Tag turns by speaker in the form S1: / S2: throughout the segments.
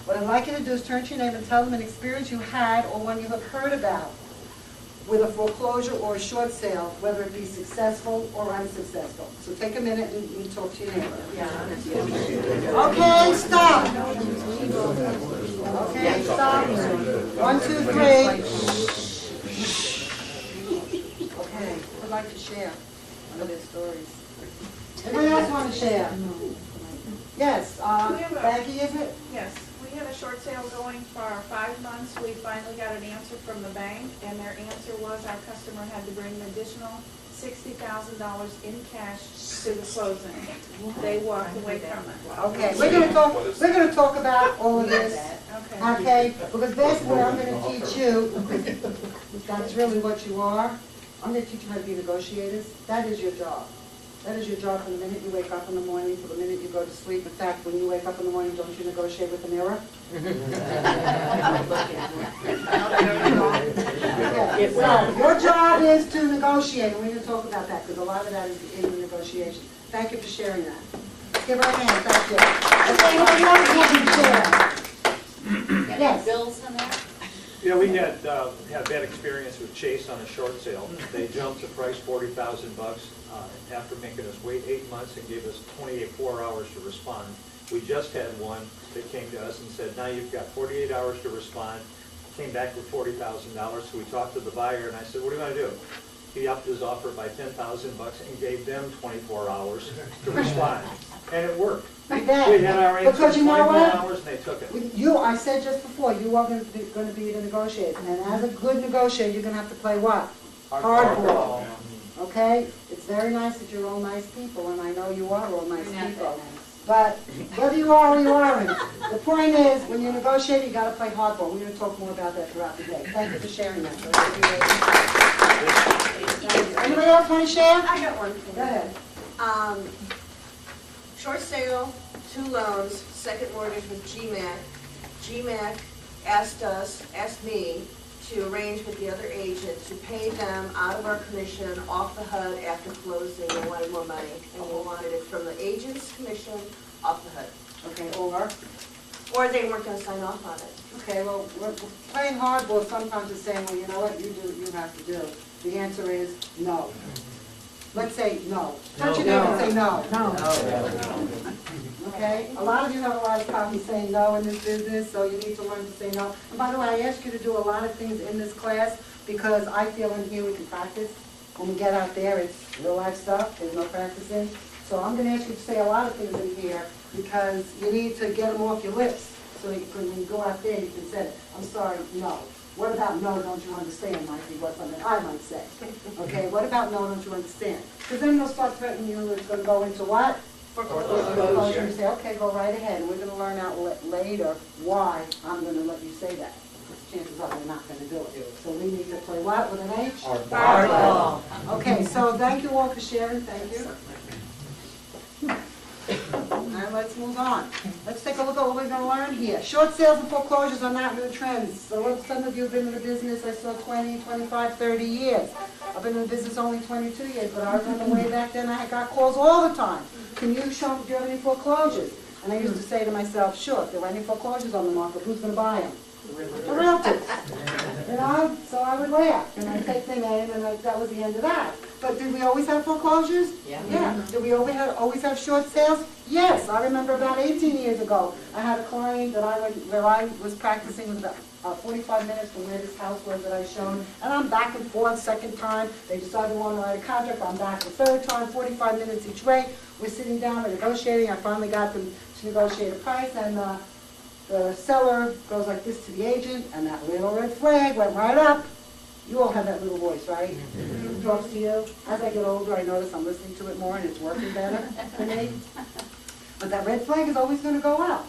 S1: What I'd like you to do is turn to your neighbor and tell them an experience you had or one you have heard about with a foreclosure or a short sale, whether it be successful or unsuccessful. So take a minute and talk to your neighbor. Okay, stop. Okay, stop. 1, 2, 3. Okay, I'd like to share one of their stories. Anybody else want to share? Yes, Becky, is it?
S2: Yes, we had a short sale going for 5 months. We finally got an answer from the bank, and their answer was our customer had to bring an additional $60,000 in cash to the closing. They walked away from it.
S1: Okay, we're gonna talk about all of this. Okay, because basically I'm gonna teach you, that's really what you are. I'm gonna teach you how to be negotiators. That is your job. That is your job from the minute you wake up in the morning to the minute you go to sleep. In fact, when you wake up in the morning, don't you negotiate with the mirror? Okay, so your job is to negotiate, and we're going to talk about that because a lot of that is in the negotiation. Thank you for sharing that. Give her a hand, thank you. Okay, who else can share? Yes.
S3: Bills on that?
S4: Yeah, we had a bad experience with Chase on a short sale. They jumped the price $40,000 after making us wait 8 months and gave us 24 hours to respond. We just had one that came to us and said, now you've got 48 hours to respond. Came back with $40,000, so we talked to the buyer, and I said, what do you want to do? He upped his offer by $10,000 and gave them 24 hours to respond. And it worked. We had our answer in 24 hours, and they took it.
S1: I said just before, you are going to be the negotiator. And as a good negotiator, you're going to have to play what? Hardball. Okay? It's very nice that you're all nice people, and I know you are all nice people. But whether you are or you aren't, the point is, when you negotiate, you got to play hardball. We're going to talk more about that throughout the day. Thank you for sharing that. Anybody else want to share?
S5: I got one thing.
S1: Go ahead.
S5: Short sale, 2 loans, second mortgage with GMAC. GMAC asked me to arrange with the other agent to pay them out of our commission off the HUD after closing. They wanted more money, and we wanted it from the agent's commission off the HUD.
S1: Okay,
S5: Or they weren't going to sign off on it.
S1: Okay, well, we're playing hardball sometimes is saying, well, you know what, you do what you have to do. The answer is no. Let's say no. Touch your neighbor and say no. No. Okay? A lot of you have a lot of problems saying no in this business, so you need to learn to say no. And by the way, I ask you to do a lot of things in this class because I feel in here we can practice. When we get out there, it's real life stuff. There's no practicing. So I'm going to ask you to say a lot of things in here because you need to get them off your lips so that when you go out there, you can say, I'm sorry, no. What about no, don't you understand might be what something I might say. Okay, what about no, don't you understand? Because then they'll start threatening you, it's going to go into what? Foreclosure. You say, okay, go right ahead. And we're going to learn out later why I'm going to let you say that. Because chances are they're not going to do it. So we need to play what with an H? Hardball. Okay, so thank you all for sharing. Thank you. Now let's move on. Let's take a look at what we're going to learn here. Short sales and foreclosures are not new trends. So some of you have been in the business, I saw 20, 25, 30 years. I've been in the business only 22 years, but I remember way back then I got calls all the time. Can you show me, do you have any foreclosures? And I used to say to myself, sure, if there were any foreclosures on the market, who's going to buy them? The realtors. You know, so I would laugh, and I'd take their name, and that was the end of that. But did we always have foreclosures? Yeah. Did we always have short sales? Yes. I remember about 18 years ago, I had a client that where I was practicing was about 45 minutes from where this house was that I showed, and I'm back and forth, second time. They decided they want to write a contract. I'm back the third time, 45 minutes each way. We're sitting down, we're negotiating. I finally got them to negotiate a price, and the seller goes like this to the agent, and that little red flag went right up. You all have that little voice, right? It talks to you. As I get older, I notice I'm listening to it more, and it's working better for me. But that red flag is always going to go up.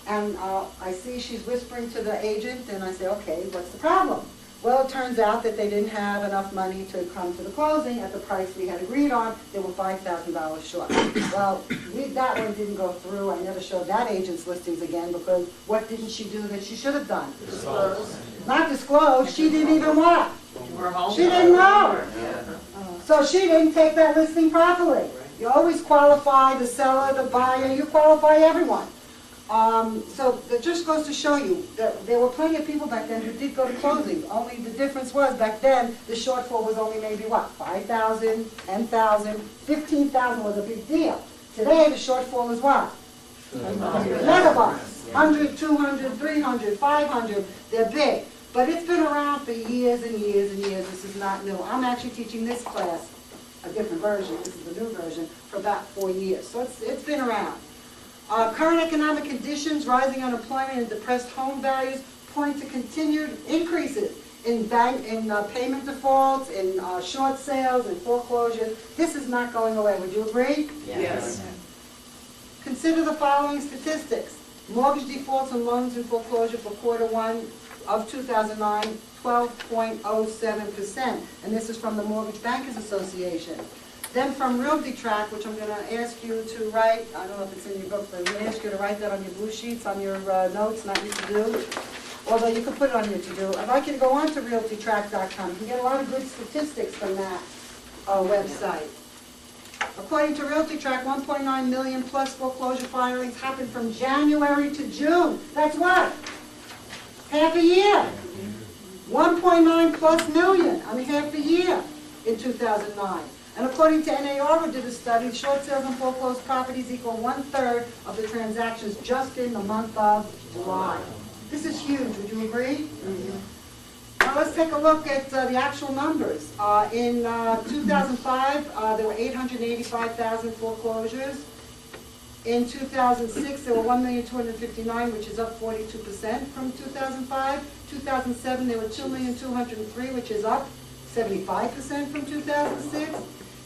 S1: And I see she's whispering to the agent, and I say, okay, what's the problem? Well, it turns out that they didn't have enough money to come to the closing at the price we had agreed on. They were $5,000 short. Well, that one didn't go through. I never showed that agent's listings again because what didn't she do that she should have done? Disclose. Not disclose. She didn't even what? She didn't know. So she didn't take that listing properly. You always qualify the seller, the buyer. You qualify everyone. So it just goes to show you that there were plenty of people back then who did go to closing. Only the difference was back then, the shortfall was only maybe what, 5,000, 10,000, 15,000 was a big deal. Today, the shortfall is what? Megabucks, 100, 200, 300, 500, they're big. But it's been around for years and years and years. This is not new. I'm actually teaching this class, a different version, this is the new version, for about 4 years. So it's been around. Current economic conditions, rising unemployment, and depressed home values point to continued increases in payment defaults, in short sales, and foreclosures. This is not going away. Would you agree?
S3: Yes.
S1: Consider the following statistics. Mortgage defaults and loans in foreclosure for Q1 of 2009, 12.07%. And this is from the Mortgage Bankers Association. Then from Realty Track, which I'm going to ask you to write, I don't know if it's in your book, but I'm going to ask you to write that on your blue sheets, on your notes, not your to-do. Although you can put it on your to-do. I'd like you to go on to realtytrack.com. You can get a lot of good statistics from that website. According to Realty Track, 1.9 million plus foreclosure filings happened from January to June. That's what? Half a year. 1.9 plus million, half a year in 2009. And according to NAR, who did a study, short sales and foreclosed properties equal 1/3 of the transactions just in the month of July. This is huge, would you agree? Now let's take a look at the actual numbers. In 2005, there were 885,000 foreclosures. In 2006, there were 1,259,000, which is up 42% from 2005. 2007, there were 2,203,000, which is up 75% from 2006.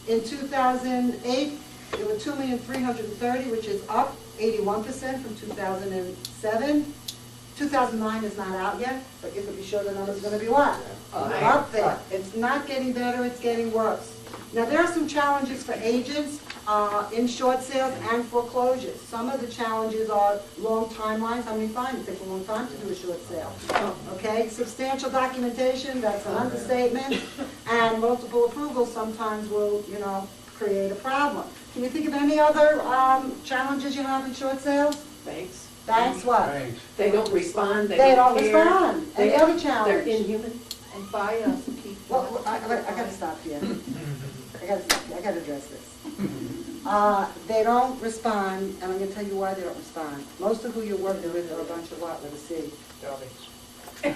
S1: In 2008, there were 2,330,000, which is up 81% from 2007. 2009 is not out yet, but you can be sure the number's going to be what? Up there. It's not getting better, it's getting worse. Now, there are some challenges for agents in short sales and foreclosures. Some of the challenges are long timelines. How many fines? It takes a long time to do a short sale. Okay, substantial documentation, that's an understatement. And multiple approvals sometimes will, create a problem. Can you think of any other challenges you have in short sales?
S3: Banks.
S1: Banks what?
S3: They don't respond,
S1: They don't
S3: care.
S1: respond. Any other challenge?
S3: They're inhuman. And by us, people.
S1: Well, I gotta stop here. I gotta address this. They don't respond, and I'm gonna tell you why they don't respond. Most of who you're working with are a bunch of what with a C.
S3: They're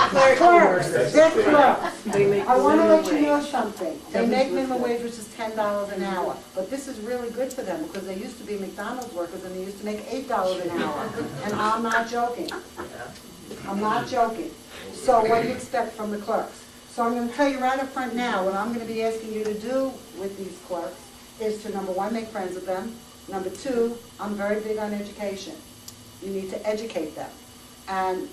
S3: clerical
S1: Clerks,
S3: workers.
S1: they're clerks.
S3: They make
S1: I want to let you
S3: minimum
S1: know
S3: wage.
S1: something. They make minimum wage, which is $10 an hour. But this is really good for them because they used to be McDonald's workers and they used to make $8 an hour. And I'm not joking. I'm not joking. So what do you expect from the clerks? So I'm going to tell you right up front now, what I'm going to be asking you to do with these clerks is to, number one, make friends with them. Number two, I'm very big on education. You need to educate them. And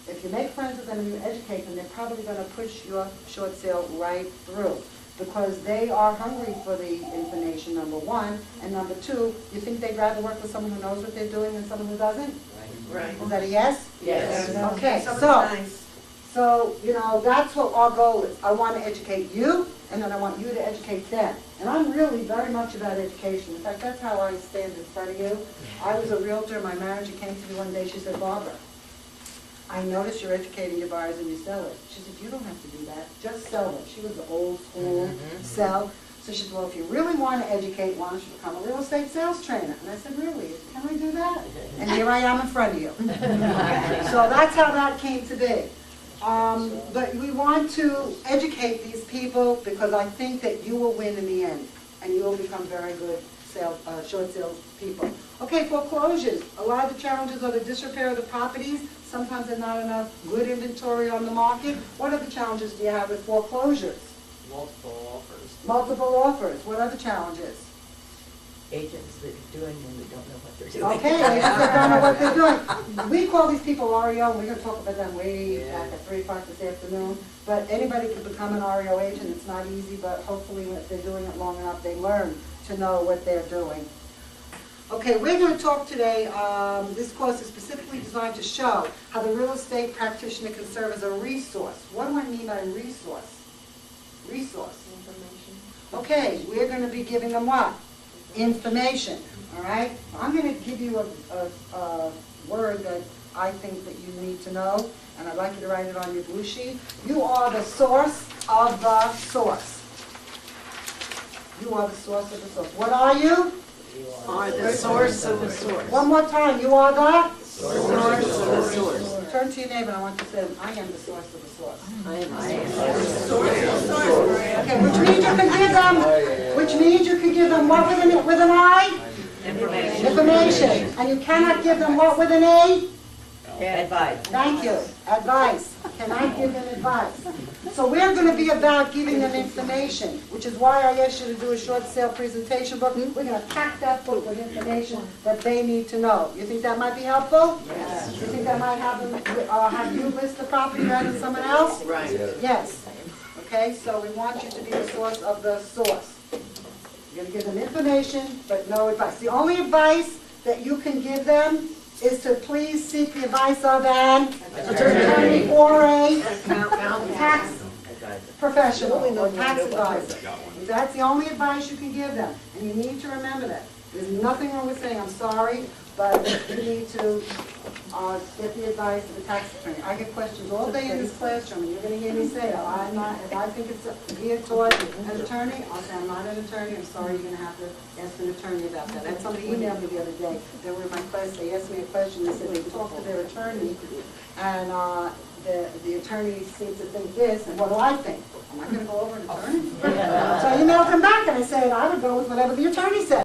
S1: if you make friends with them and you educate them, they're probably going to push your short sale right through because they are hungry for the information, number one. And number two, you think they'd rather work with someone who knows what they're doing than someone who doesn't?
S3: Right.
S1: Is that a yes?
S3: Yes.
S1: Okay, so, that's what our goal is. I want to educate you, and then I want you to educate them. And I'm really very much about education. In fact, that's how I stand in front of you. I was a realtor. My manager came to me one day. She said, Barbara, I noticed you're educating your buyers and your sellers. She said, you don't have to do that. Just sell them. She was the old school sell. So she said, well, if you really want to educate, why don't you become a real estate sales trainer? And I said, really? Can I do that? And here I am in front of you. So that's how that came to be. But we want to educate these people because I think that you will win in the end. And you will become very good short sales people. Okay, foreclosures. A lot of the challenges are the disrepair of the properties. Sometimes there's not enough good inventory on the market. What other challenges do you have with foreclosures?
S6: Multiple offers.
S1: Multiple offers. What other challenges?
S3: Agents that are doing and we don't know what they're doing.
S1: Okay, agents that don't know what they're doing. We call these people REO, and we're going to talk about them way back at 3 o'clock this afternoon. But anybody can become an REO agent. It's not easy, but hopefully if they're doing it long enough, they learn to know what they're doing. Okay, we're going to talk today, this course is specifically designed to show how the real estate practitioner can serve as a resource. What do I mean by resource? Resource.
S3: Information.
S1: Okay, we're going to be giving them what? Information. all right? I'm gonna give you a word that I think that you need to know, and I'd like you to write it on your blue sheet. You are the source of the source. You are the source of the source. What are you?
S3: Are the source of the source.
S1: One more time, you are the?
S3: Source of the source.
S1: Turn to your neighbor and I want you to say, I am the source of the source.
S3: I am.
S1: Okay, which means you can give them what with an I?
S3: Information.
S1: Information. And you cannot give them what with an A?
S3: Advice.
S1: Thank you. Advice. Can I give them advice? So we're going to be about giving them information, which is why I asked you to do a short sale presentation book. We're going to pack that book with information that they need to know. You think that might be helpful?
S3: Yes.
S1: You think that might have you list the property rather than someone else?
S3: Right.
S1: Yes. Okay, so we want you to be the source of the source. You're going to give them information, but no advice. The only advice that you can give them is to please seek the advice of an attorney or a tax professional or tax advisor. That's the only advice you can give them. And you need to remember that. There's nothing wrong with saying, I'm sorry, but you need to get the advice of the tax attorney. I get questions all day in this classroom, and you're going to hear me say, oh, I'm not, if I think it's geared toward an attorney, I'll say, I'm not an attorney, I'm sorry, you're going to have to ask an attorney about that. I had somebody emailed me the other day, they were in my class, they asked me a question, they said they talked to their attorney, and the attorney seemed to think this, and what do I think? Am I going to go over an attorney? So I emailed them back, and I said, I would go with whatever the attorney said.